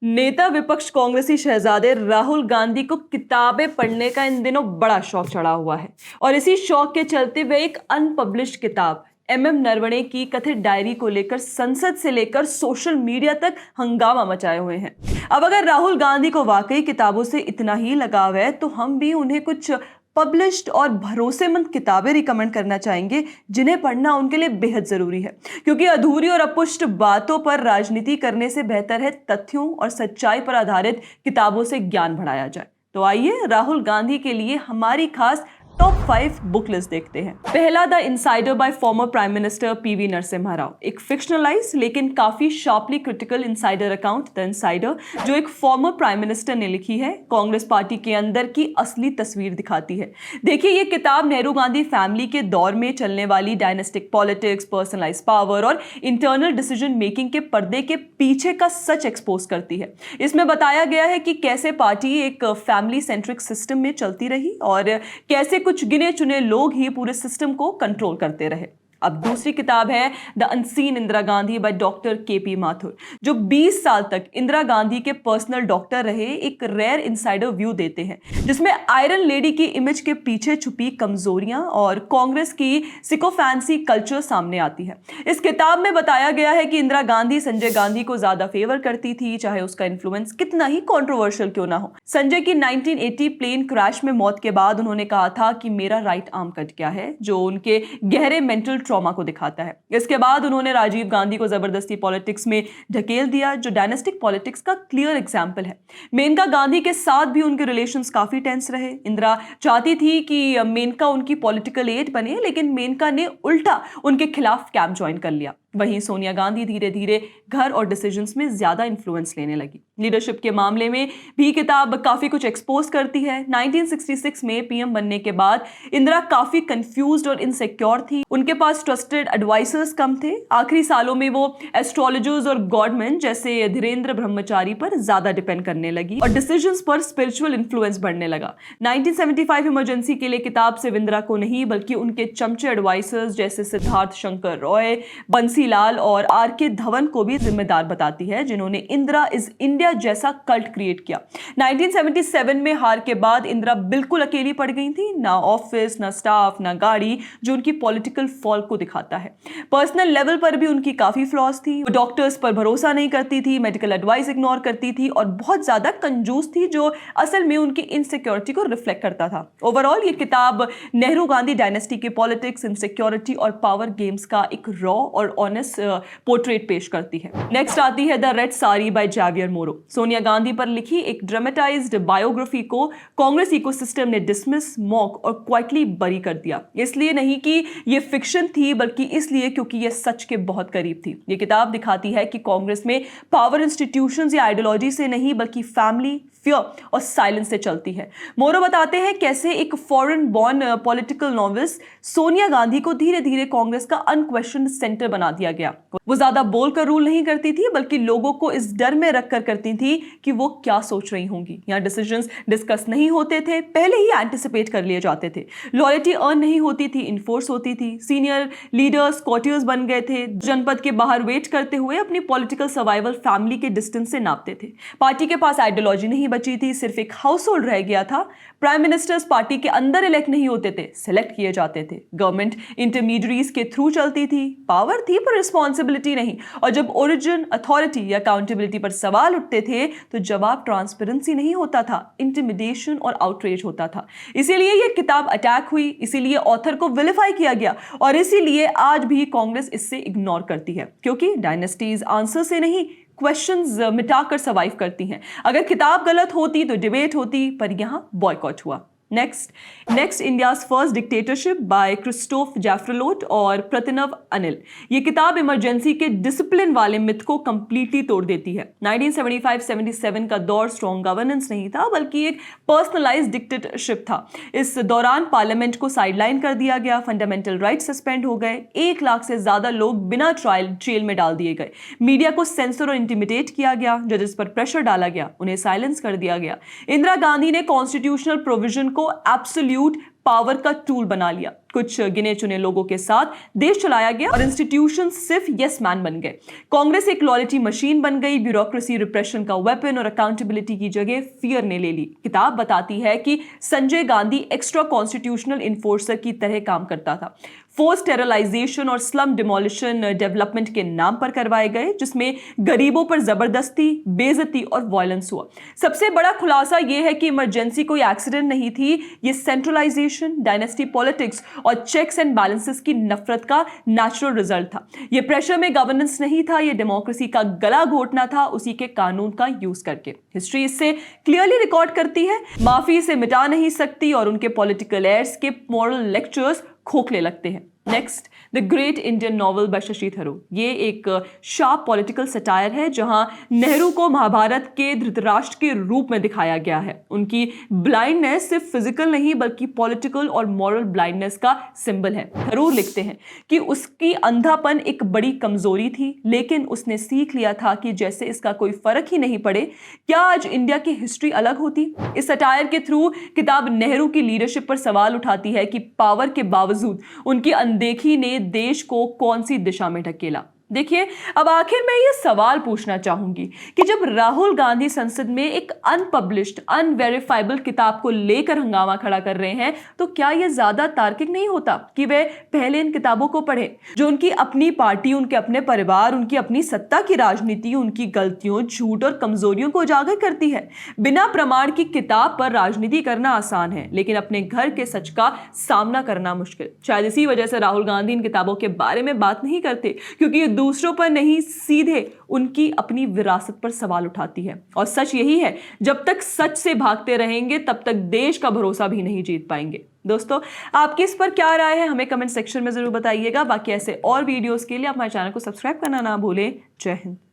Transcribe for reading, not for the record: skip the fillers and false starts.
नेता विपक्ष कांग्रेसी शहजादे राहुल गांधी को किताबें पढ़ने का इन दिनों बड़ा शौक चढ़ा हुआ है और इसी शौक के चलते वे एक अनपब्लिश्ड किताब एमएम नरवणे की कथित डायरी को लेकर संसद से लेकर सोशल मीडिया तक हंगामा मचाए हुए हैं। अब अगर राहुल गांधी को वाकई किताबों से इतना ही लगाव है तो हम भी उन्हें कुछ पब्लिश्ड और भरोसेमंद किताबें रिकमेंड करना चाहेंगे जिन्हें पढ़ना उनके लिए बेहद जरूरी है, क्योंकि अधूरी और अपुष्ट बातों पर राजनीति करने से बेहतर है तथ्यों और सच्चाई पर आधारित किताबों से ज्ञान बढ़ाया जाए। तो आइए राहुल गांधी के लिए हमारी खास टॉप 5 बुक लिस्ट देखते हैं। पहला, the insider bye former prime minister PV Narasimha Rao, एक फिक्शनलाइज लेकिन काफी sharply critical insider account the insider जो एक फॉर्मर प्राइम मिनिस्टर ने लिखी है, कांग्रेस पार्टी के अंदर की असली तस्वीर दिखाती है। देखिए, ये किताब नेहरू गांधी फैमिली के दौर में चलने वाली डायनेस्टिक पॉलिटिक्स, पर्सनलाइज पावर और इंटरनल डिसीजन मेकिंग के पर्दे के पीछे का सच एक्सपोज करती है। इसमें बताया गया है कि कैसे पार्टी एक फैमिली सेंट्रिक सिस्टम में चलती रही और कैसे कुछ गिने चुने लोग ही पूरे सिस्टम को कंट्रोल करते रहे। अब दूसरी किताब है the unseen Indira Gandhi by doctor KP Mathur, जो 20 साल तक इंदिरा गांधी के पर्सनल डॉक्टर रहे, एक रेयर इनसाइडर व्यू देते हैं जिसमें आयरन लेडी की इमेज के पीछे छुपी कमजोरियां और कांग्रेस की सिकोफैंसी कल्चर सामने आती है। इस किताब में बताया गया है कि इंदिरा गांधी संजय गांधी को ज्यादा फेवर करती थी, चाहे उसका इन्फ्लुएंस कितना ही कॉन्ट्रोवर्शियल क्यों ना हो। संजय की 1980 प्लेन क्रैश में मौत के बाद उन्होंने कहा था कि मेरा राइट आर्म कट गया है, जो उनके गहरे मेंटल ट्रॉमा को दिखाता है। इसके बाद उन्होंने राजीव गांधी को जबरदस्ती पॉलिटिक्स में ढकेल दिया, जो डायनेस्टिक पॉलिटिक्स का क्लियर एग्जांपल है। मेनका गांधी के साथ भी उनके रिलेशंस काफी टेंस रहे। इंदिरा चाहती थी कि मेनका उनकी पॉलिटिकल एड बने, लेकिन मेनका ने उल्टा उनके खिलाफ कैंप ज्वाइन कर लिया। वहीं सोनिया गांधी धीरे धीरे घर और डिसीजंस में ज्यादा इन्फ्लुएंस लेने लगी। लीडरशिप के मामले में भी किताब काफी कुछ एक्सपोज करती है। 1966 में पीएम बनने के बाद इंदिरा काफी कंफ्यूज्ड और इनसिक्योर थी। उनके पास ट्रस्टेड एडवाइजर्स कम थे। आखिरी सालों में वो एस्ट्रोलॉजर्स और गॉडमैन जैसे धीरेन्द्र ब्रह्मचारी पर ज्यादा डिपेंड करने लगी और डिसीजंस पर स्पिरिचुअल इन्फ्लुएंस बढ़ने लगा। 1975 इमरजेंसी के लिए किताब सिर्फ इंदिरा को नहीं बल्कि उनके चमचे एडवाइजर्स जैसे सिद्धार्थ शंकर रॉय, बंसी लाल और आर के धवन को भी जिम्मेदार बताती है, जिन्होंने इंदिरा इज इंडिया जैसा कल्ट क्रिएट किया। 1977 में हार के बाद इंदिरा बिल्कुल अकेली पड़ गई थी, ना ऑफिस, ना स्टाफ, ना गाड़ी, जो उनकी पॉलिटिकल फॉल को दिखाता है। पर्सनल लेवल पर भी उनकी काफी फ्लॉज थी। वो डॉक्टर्स पर भरोसा नहीं करती थी, मेडिकल एडवाइस इग्नोर करती थी और बहुत ज्यादा कंजूस थी, जो असल में उनकी इनसिक्योरिटी को रिफ्लेक्ट करता था। ओवरऑल ये किताब नेहरू गांधी डायनेस्टी के पॉलिटिक्स, इनसिक्योरिटी और पावर गेम्स का एक रॉ और पोर्ट्रेट पेश करती है। नेक्स्ट आती है the red sari by Javier Moro. Sonia Gandhi पर लिखी एक ड्रामेटाइज्ड बायोग्राफी को कांग्रेस इकोसिस्टम ने डिसमिस, मॉक और क्वाइटली बरी कर दिया। इसलिए नहीं कि ये फिक्शन थी, बल्कि इसलिए क्योंकि ये सच के बहुत करीब थी। ये किताब दिखाती है कि कांग्रेस में पावर इंस्टीट्यूशंस या आइडियोलॉजी से नहीं बल्कि फैमिली, फियर और साइलेंस से चलती है। मोरो बताते हैं कैसे एक foreign born political novelist Sonia Gandhi को धीरे धीरे कांग्रेस का अनक्वेश्चन सेंटर बना दिया गया। वो ज्यादा बोलकर रूल नहीं करती थी, बल्कि लोगों को इस डर में रखकर करती थी कि वो क्या सोच रही होंगी। यहाँ डिसीजंस डिस्कस नहीं होते थे, पहले ही एंटिसिपेट कर लिए जाते थे। लॉयल्टी अर्न नहीं होती थी, इन्फोर्स होती थी। सीनियर लीडर्स क्वार्टर्स बन गए थे, जनपद के बाहर वेट करते हुए अपनी पॉलिटिकल सर्वाइवल फैमिली के डिस्टेंस से नापते थे। पार्टी के पास आइडियोलॉजी नहीं बची थी, सिर्फ एक हाउस होल्ड रह गया था। प्राइम मिनिस्टर्स पार्टी के अंदर इलेक्ट नहीं होते थे, सिलेक्ट किए जाते थे। गवर्नमेंट इंटरमीडियरीज के थ्रू चलती थी, पावर थी पर रिस्पॉन्सिबिलिटी नहीं। और जब ओरिजिन, अथॉरिटी या अकाउंटेबिलिटी पर सवाल उठते थे तो जवाब ट्रांसपेरेंसी नहीं होता था, इंटिमिडेशन और आउटरीच होता था। इसीलिए यह किताब अटैक हुई, इसीलिए ऑथर को विलिफाई किया गया और इसीलिए आज भी कांग्रेस इससे इग्नोर करती है, क्योंकि डायनेस्टीज आंसर से नहीं क्वेश्चंस मिटाकर सर्वाइव करती हैं। अगर किताब गलत होती तो डिबेट होती, पर यहां बॉयकॉट हुआ। Next India's first dictatorship by Christophe Jaffrelot और प्रतिनव अनिल। ये किताब इमरजेंसी के डिसिप्लिन वाले मिथ को कंप्लीटली तोड़ देती है। 1975-77 का दौर स्ट्रॉन्ग गवर्नेंस नहीं था, बल्कि एक पर्सनलाइज्ड डिक्टेटरशिप था। इस दौरान पार्लियामेंट को साइडलाइन कर दिया गया, फंडामेंटल राइट सस्पेंड हो गए, 1 लाख से ज्यादा लोग बिना ट्रायल जेल में डाल दिए गए, मीडिया को सेंसर और इंटिमिडेट किया गया, जजेस पर प्रेशर डाला गया, उन्हें साइलेंस कर दिया गया। इंदिरा गांधी ने कॉन्स्टिट्यूशनल प्रोविजन को एब्सोल्यूट पावर का टूल बना लिया। कुछ गिने चुने लोगों के साथ देश चलाया गया और इंस्टीट्यूशन सिर्फ यस मैन बन गए। कांग्रेस एक लॉयल्टी मशीन बन गई, ब्यूरोक्रेसी रिप्रेशन का वेपन और अकाउंटेबिलिटी की जगह फियर ने ले ली। किताब बताती है कि Sanjay Gandhi extra constitutional enforcer की तरह काम करता था। फोर्स स्टेरलाइजेशन और स्लम डिमोलिशन डेवलपमेंट के नाम पर करवाए गए, जिसमें गरीबों पर जबरदस्ती, बेइज्जती और वायलेंस हुआ। सबसे बड़ा खुलासा यह है कि इमरजेंसी कोई एक्सीडेंट नहीं थी, ये सेंट्रलाइजेशन, डायनेस्टी पॉलिटिक्स और चेक्स एंड बैलेंसेस की नफरत का नेचुरल रिजल्ट था। ये प्रेशर में गवर्नेंस नहीं था, ये डेमोक्रेसी का गला घोटना था उसी के कानून का यूज करके। हिस्ट्री इससे क्लियरली रिकॉर्ड करती है। माफी से मिटा नहीं सकती और उनके पॉलिटिकल एयर्स के मॉरल लेक्चर्स खोखले लगते हैं। Next, the great Indian novel bye Shashi Tharoor. ये एक शार्प पॉलिटिकल सटायर है जहां नेहरू को महाभारत के धृतराष्ट्र के रूप में दिखाया गया है। उनकी ब्लाइंडनेस सिर्फ फिजिकल नहीं बल्कि पॉलिटिकल और मॉरल ब्लाइंडनेस का सिंबल है। थरूर लिखते हैं कि उसकी अंधापन एक बड़ी कमजोरी थी, लेकिन उसने सीख लिया था कि जैसे इसका कोई फर्क ही नहीं पड़े, क्या आज इंडिया की हिस्ट्री अलग होती। इस सटायर के थ्रू किताब नेहरू की लीडरशिप पर सवाल उठाती है कि पावर के बावजूद उनकी अनदेखी ने देश को कौन सी दिशा में ढकेला। देखिए, अब आखिर मैं ये सवाल पूछना चाहूंगी कि जब राहुल गांधी संसद में एक अनपब्लिश्ड, अनवेरिफाइबल किताब को लेकर हंगामा खड़ा कर रहे हैं, तो क्या यह ज्यादा तार्किक नहीं होता कि वे पहले इन किताबों को पढ़ें जो उनकी अपनी पार्टी, उनके अपने परिवार, उनकी अपनी सत्ता की राजनीति, उनकी गलतियों, झूठ और कमजोरियों को उजागर करती है। बिना प्रमाण की किताब पर राजनीति करना आसान है, लेकिन अपने घर के सच का सामना करना मुश्किल। शायद इसी वजह से राहुल गांधी इन किताबों के बारे में बात नहीं करते, क्योंकि ये दूसरों पर नहीं, सीधे उनकी अपनी विरासत पर सवाल उठाती है। और सच यही है, जब तक सच से भागते रहेंगे तब तक देश का भरोसा भी नहीं जीत पाएंगे। दोस्तों, आपकी इस पर क्या राय है हमें कमेंट सेक्शन में जरूर बताइएगा। बाकी ऐसे और वीडियोस के लिए आप हमारे चैनल को सब्सक्राइब करना ना भूलें। जय हिंद।